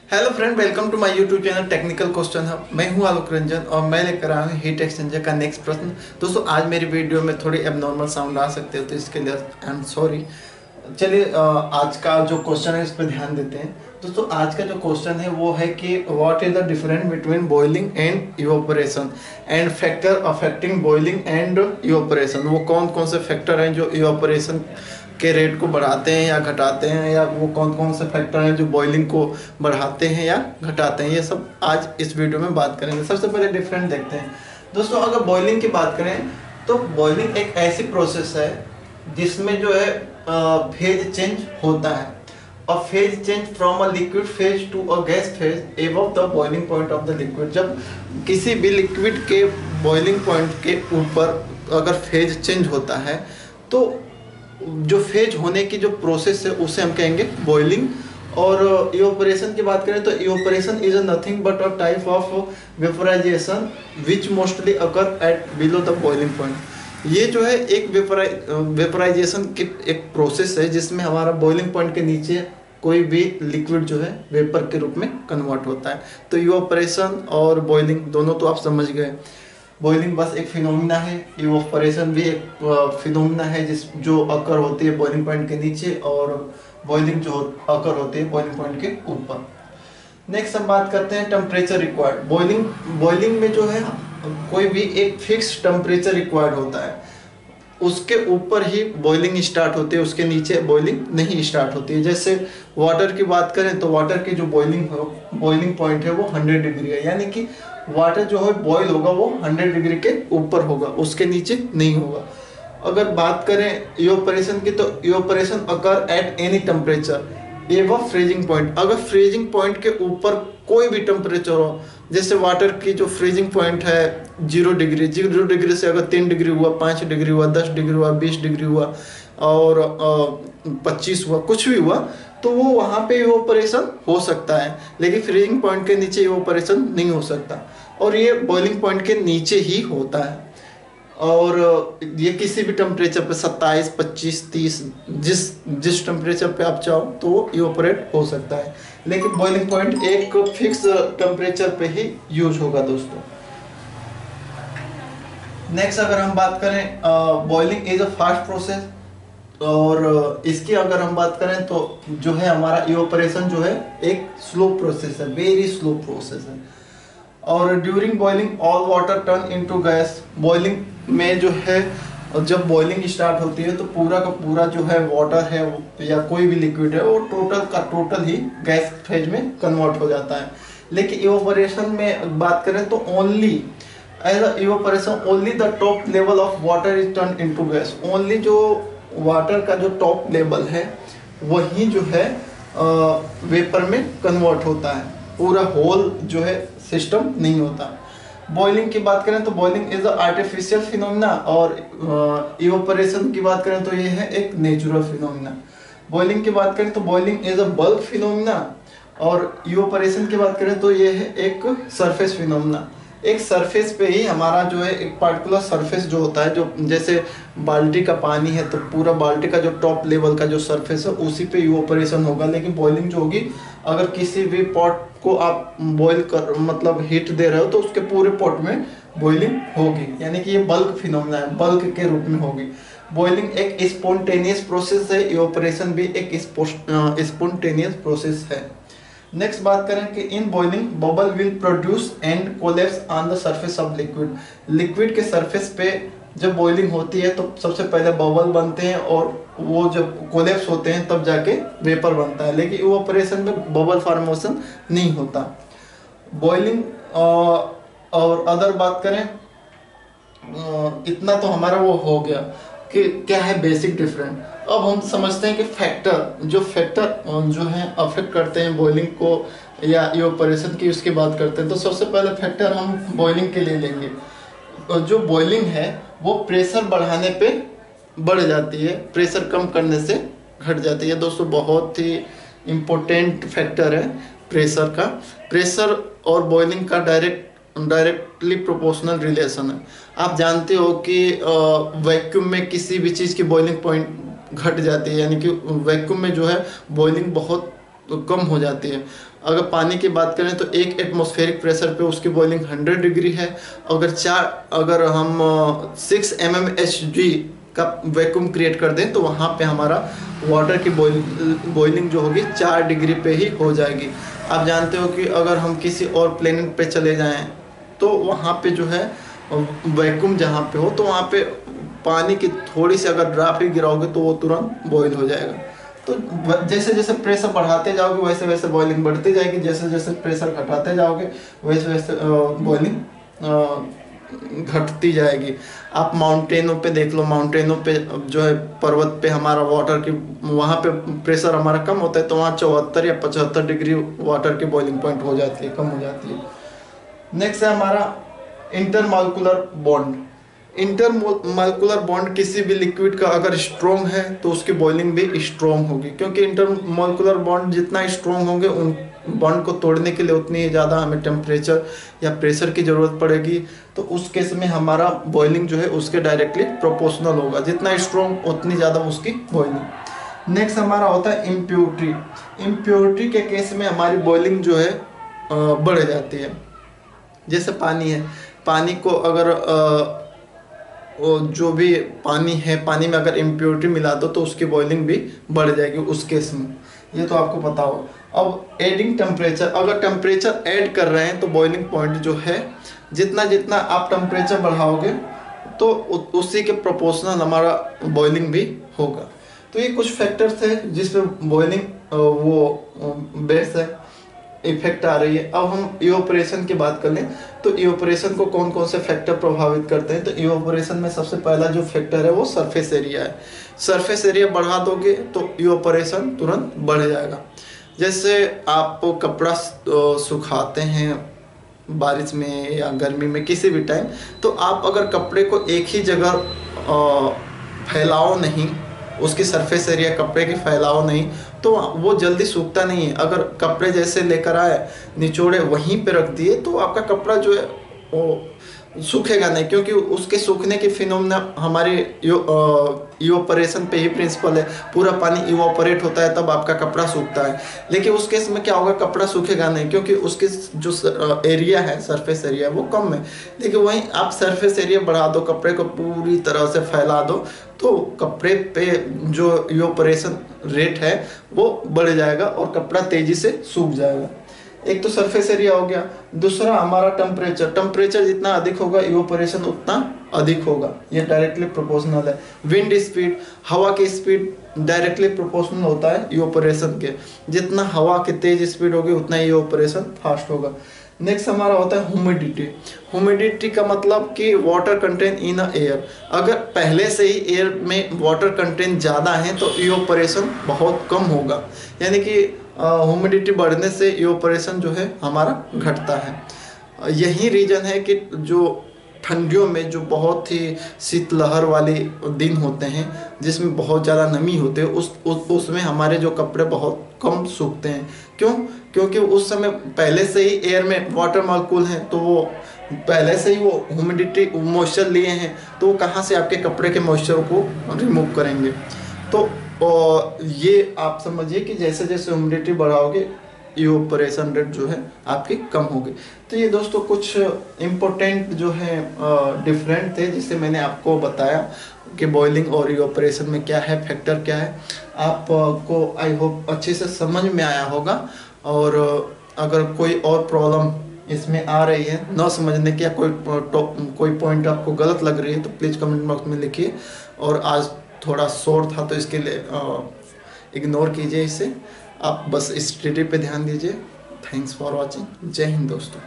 Hello friend, welcome to my YouTube channel technical question hub. मैं हूं आलोक रंजन और मैं लेकर आया हूं हीट एक्सचेंजर का नेक्स्ट प्रश्न। दोस्तों, आज मेरी वीडियो में थोड़ी एबनॉर्मल साउंड आ सकते हो, तो इसके लिए आई एम सॉरी। चलिए, आज का जो क्वेश्चन है इस पर ध्यान देते हैं। दोस्तों, आज का जो क्वेश्चन है वो है कि what is the difference between boiling and evaporation and factor affecting boiling and evaporation. वो कौन कौन से फैक्टर हैं जो इवापोरेशन के रेट को बढ़ाते हैं या घटाते हैं, या वो कौन कौन से फैक्टर हैं जो बॉइलिंग को बढ़ाते हैं या घटाते हैं। ये सब आज इस वीडियो में बात करेंगे। सबसे पहले डिफरेंस देखते हैं। दोस्तों, अगर बॉइलिंग की बात करें तो बॉइलिंग एक ऐसी प्रोसेस है जिसमें जो है फेज चेंज होता है। और phase change from a liquid phase to a gas phase above the boiling point of the liquid. जब किसी भी लिक्विड के बॉइलिंग पॉइंट के ऊपर अगर फेज चेंज होता है तो जो फेज होने की जो प्रोसेस है उसे हम कहेंगे बॉइलिंग। और इवापोरेशन की बात करें तो evaporation is nothing but a type of vaporisation which mostly occur at below the boiling point. ये जो है एक वेपराइजेशन की एक प्रोसेस है जिसमें हमारा बॉइलिंग पॉइंट के नीचे कोई भी लिक्विड जो है वेपर के रूप में कन्वर्ट होता है। तो इवापोरेशन और बॉइलिंग दोनों तो आप समझ गए। बॉइलिंग बस एक फिनोमिना है, इवापोरेशन भी एक फिनोमिना है जो अकर होती है बॉइलिंग पॉइंट के नीचे, और बॉइलिंग जो अकर होती है बॉइलिंग पॉइंट के ऊपर। नेक्स्ट हम बात करते हैं टेम्परेचर रिक्वायर्ड। बॉइलिंग में जो है कोई भी एक फिक्स टेम्परेचर रिक्वायर्ड होता है, उसके ऊपर ही बॉइलिंग स्टार्ट होती है, उसके नीचे बॉइलिंग नहीं स्टार्ट होती है। जैसे वाटर की बात करें तो वाटर की जो बॉइलिंग पॉइंट है वो 100 डिग्री है, यानी कि वाटर जो है बॉईल होगा वो 100 डिग्री के ऊपर होगा, उसके नीचे नहीं होगा। अगर बात करें इवापोरेशन की तो evaporation occur at any temperature एवं फ्रीजिंग पॉइंट। अगर फ्रीजिंग पॉइंट के ऊपर कोई भी टेम्परेचर हो, जैसे वाटर की जो फ्रीजिंग पॉइंट है 0 डिग्री से अगर 3 डिग्री हुआ, 5 डिग्री हुआ, 10 डिग्री हुआ, 20 डिग्री हुआ और 25 हुआ, कुछ भी हुआ, तो वो वहाँ पे इवापोरेशन हो सकता है, लेकिन फ्रीजिंग पॉइंट के नीचे इवापोरेशन नहीं हो सकता। और ये बॉइलिंग पॉइंट के नीचे ही होता है। और ये किसी भी टेम्परेचर पे 27, 25, 30 जिस टेम्परेचर पे आप चाहो तो वो इवापोरेट हो सकता है, लेकिन बॉइलिंग पॉइंट एक फिक्स टेम्परेचर पे ही यूज होगा दोस्तों। नेक्स्ट अगर हम बात करें, boiling is a fast process, और इसकी अगर हम बात करें तो जो है हमारा इवापोरेशन जो है एक स्लो प्रोसेस है, वेरी स्लो प्रोसेस है। और during boiling all water turn into gas. Boiling में जो है जब बॉइलिंग स्टार्ट होती है तो पूरा का पूरा जो है वाटर है या कोई भी लिक्विड है वो टोटल का टोटल ही गैस फेज में कन्वर्ट हो जाता है। लेकिन इवापोरेशन में बात करें तो only as a evaporation only the top level of water is turn into gas. Only जो वाटर का जो टॉप लेवल है वही जो है वेपर में कन्वर्ट होता है, पूरा होल जो है सिस्टम नहीं होता। बॉइलिंग की बात करें तो boiling is a artificial phenomena, और इवापोरेशन की बात करें तो ये है एक नेचुरल फिनोमिना। बॉइलिंग की बात करें तो boiling is a bulk phenomena, और इवापोरेशन की बात करें तो ये है एक सरफेस फिनोमिना। एक सरफेस पे ही हमारा जो है एक पार्टिकुलर सरफेस जो होता है, जो जैसे बाल्टी का पानी है तो पूरा बाल्टी का जो टॉप लेवल का जो सरफेस है उसी पे इवापोरेशन होगा। लेकिन बॉइलिंग जो होगी, अगर किसी भी पॉट को आप बॉईल कर मतलब हीट दे रहे हो तो उसके पूरे पॉट में बॉइलिंग होगी, यानी कि ये बल्क फिनोमिना है, बल्क के रूप में होगी। बॉइलिंग एक स्पॉन्टेनियस प्रोसेस है, इवापोरेशन भी एक स्पॉन्टेनियस प्रोसेस है। नेक्स्ट बात करें कि in boiling bubble will produce and collapse on the surface of liquid. Liquid के सरफेस पे जब बॉइलिंग होती है तो सबसे पहले बबल बनते हैं, और वो जब कोलैप्स होते हैं तब जाके वेपर बनता है, लेकिन इवापोरेशन में बबल फॉर्मेशन नहीं होता। बॉइलिंग और अदर बात करें, इतना तो हमारा वो हो गया कि क्या है बेसिक डिफरेंस। अब हम समझते हैं कि फैक्टर जो है अफेक्ट करते हैं बॉइलिंग को या इवापोरेशन की, उसकी बात करते हैं। तो सबसे पहले फैक्टर हम बॉइलिंग के लिए लेंगे। जो बॉइलिंग है वो प्रेशर बढ़ाने पे बढ़ जाती है, प्रेशर कम करने से घट जाती है। दोस्तों, बहुत ही इम्पोर्टेंट फैक्टर है प्रेशर का। प्रेशर और बॉइलिंग का डायरेक्टली प्रोपोर्शनल रिलेशन है। आप जानते हो कि वैक्यूम में किसी भी चीज़ की बॉइलिंग पॉइंट घट जाती है, यानी कि वैक्यूम में जो है बॉइलिंग बहुत तो कम हो जाती है। अगर पानी की बात करें तो 1 एटमॉस्फेरिक प्रेशर पे उसकी बॉइलिंग 100 डिग्री है। अगर हम 6 mmHg का वैक्यूम क्रिएट कर दें तो वहाँ पे हमारा वाटर की बॉइलिंग जो होगी 4 डिग्री पे ही हो जाएगी। आप जानते हो कि अगर हम किसी और प्लेनेट पे चले जाएं तो वहाँ पे जो है वैक्यूम जहाँ पे हो तो वहाँ पे पानी की थोड़ी सी अगर ड्रॉप ही गिराओगे तो वो तुरंत बॉईल हो जाएगा। तो जैसे जैसे प्रेशर बढ़ाते जाओगे वैसे वैसे बॉइलिंग बढ़ती जाएगी, जैसे जैसे प्रेशर घटाते जाओगे वैसे वैसे बॉइलिंग घटती जाएगी। आप माउंटेनों पे देख लो, माउंटेनों पे जो है पर्वत पे हमारा वाटर की वहाँ पे प्रेशर हमारा कम होता है तो वहाँ 74 या 75 डिग्री वाटर की बॉइलिंग पॉइंट हो जाती है, कम हो जाती है। नेक्स्ट है हमारा इंटरमॉलिक्यूलर बॉन्ड। इंटरमॉलिक्यूलर बॉन्ड किसी भी लिक्विड का अगर स्ट्रॉन्ग है तो उसकी बॉइलिंग भी स्ट्रॉन्ग होगी, क्योंकि इंटरमॉलिक्यूलर बॉन्ड जितना स्ट्रॉन्ग होंगे उन बॉन्ड को तोड़ने के लिए उतनी ही ज़्यादा हमें टेम्परेचर या प्रेशर की ज़रूरत पड़ेगी। तो उस केस में हमारा बॉइलिंग जो है उसके डायरेक्टली प्रोपोर्शनल होगा, जितना स्ट्रॉन्ग उतनी ज़्यादा उसकी बॉइलिंग। नेक्स्ट हमारा होता है इम्प्योरिटी। इम्प्योरिटी के केस में हमारी बॉइलिंग जो है बढ़ जाती है। जैसे पानी है, पानी को अगर जो भी पानी है, पानी में अगर इम्प्योरिटी मिला दो तो उसकी बॉइलिंग भी बढ़ जाएगी उस केस में, ये तो आपको पता हो। अब एडिंग टेम्परेचर, अगर टेम्परेचर ऐड कर रहे हैं तो बॉइलिंग पॉइंट जो है जितना जितना आप टेम्परेचर बढ़ाओगे तो उसी के प्रोपोर्शनल हमारा बॉइलिंग भी होगा। तो ये कुछ फैक्टर्स है जिसमें बॉइलिंग वो बेस है, इफेक्ट आ रही है। अब हम इवेपोरेशन की बात कर लें तो इवेपोरेशन को कौन कौन से फैक्टर प्रभावित करते हैं। तो इवेपोरेशन में सबसे पहला जो फैक्टर है वो सरफेस एरिया है। सरफेस एरिया बढ़ा दोगे तो इवेपोरेशन तुरंत बढ़ जाएगा। जैसे आप कपड़ा सुखाते हैं बारिश में या गर्मी में किसी भी टाइम, तो आप अगर कपड़े को एक ही जगह फैलाओ नहीं, उसकी सरफेस एरिया कपड़े की फैलाओ नहीं, तो वो जल्दी सूखता नहीं है। अगर कपड़े जैसे लेकर आए, निचोड़े वहीं पे रख दिए तो आपका कपड़ा जो है वो सूखेगा नहीं, क्योंकि उसके सूखने की फिनोमेना हमारे इवेपोरेशन पे ही प्रिंसिपल है। पूरा पानी इवेपोरेट होता है तब आपका कपड़ा सूखता है। लेकिन उस केस में क्या होगा, कपड़ा सूखेगा नहीं, क्योंकि उसके जो एरिया है, सरफेस एरिया वो कम है। लेकिन वहीं आप सरफेस एरिया बढ़ा दो, कपड़े को पूरी तरह से फैला दो तो कपड़े पे जो इवेपोरेशन रेट है वो बढ़ जाएगा और कपड़ा तेजी से सूख जाएगा। एक तो सरफेस एरिया हो गया। दूसरा हमारा टेम्परेचर, टेम्परेचर जितना अधिक होगा इवेपोरेशन उतना अधिक होगा, ये डायरेक्टली प्रोपोर्शनल है। विंड स्पीड, हवा की स्पीड डायरेक्टली प्रोपोर्शनल होता है इवेपोरेशन के। जितना हवा की तेज स्पीड होगी उतना ही इवेपोरेशन फास्ट होगा। नेक्स्ट हमारा होता है ह्यूमिडिटी। ह्यूमिडिटी का मतलब कि वाटर कंटेंट इन एयर। अगर पहले से ही एयर में वाटर कंटेंट ज़्यादा है तो इवेपोरेशन बहुत कम होगा, यानी कि ह्यूमिडिटी बढ़ने से इवेपोरेशन जो है हमारा घटता है। यही रीज़न है कि जो ठंडियों में जो बहुत ही शीतलहर वाले दिन होते हैं जिसमें बहुत ज़्यादा नमी होते है उसमें हमारे जो कपड़े बहुत कम सूखते हैं। क्यों? क्योंकि उस समय पहले से ही एयर में वाटर मॉलिक्यूल हैं, तो वो पहले से ही वो ह्यूमिडिटी मॉइस्चर लिए हैं, तो वो कहाँ से आपके कपड़े के मॉइस्चर को रिमूव करेंगे। तो ये आप समझिए कि जैसे जैसे ह्यूमिडिटी बढ़ाओगे इवेपोरेशन रेट जो है आपकी कम होगी। तो ये दोस्तों कुछ इम्पोर्टेंट जो है डिफरेंट थे जिससे मैंने आपको बताया कि बॉइलिंग और इवेपोरेशन में क्या है, फैक्टर क्या है। आपको आई होप अच्छे से समझ में आया होगा। और अगर कोई और प्रॉब्लम इसमें आ रही है न समझने की या कोई पॉइंट आपको गलत लग रही है तो प्लीज़ कमेंट बॉक्स में लिखिए। और आज थोड़ा शॉर्ट था तो इसके लिए इग्नोर कीजिए इसे, आप बस स्टडी पे ध्यान दीजिए। Thanks for watching. जय हिंद दोस्तों।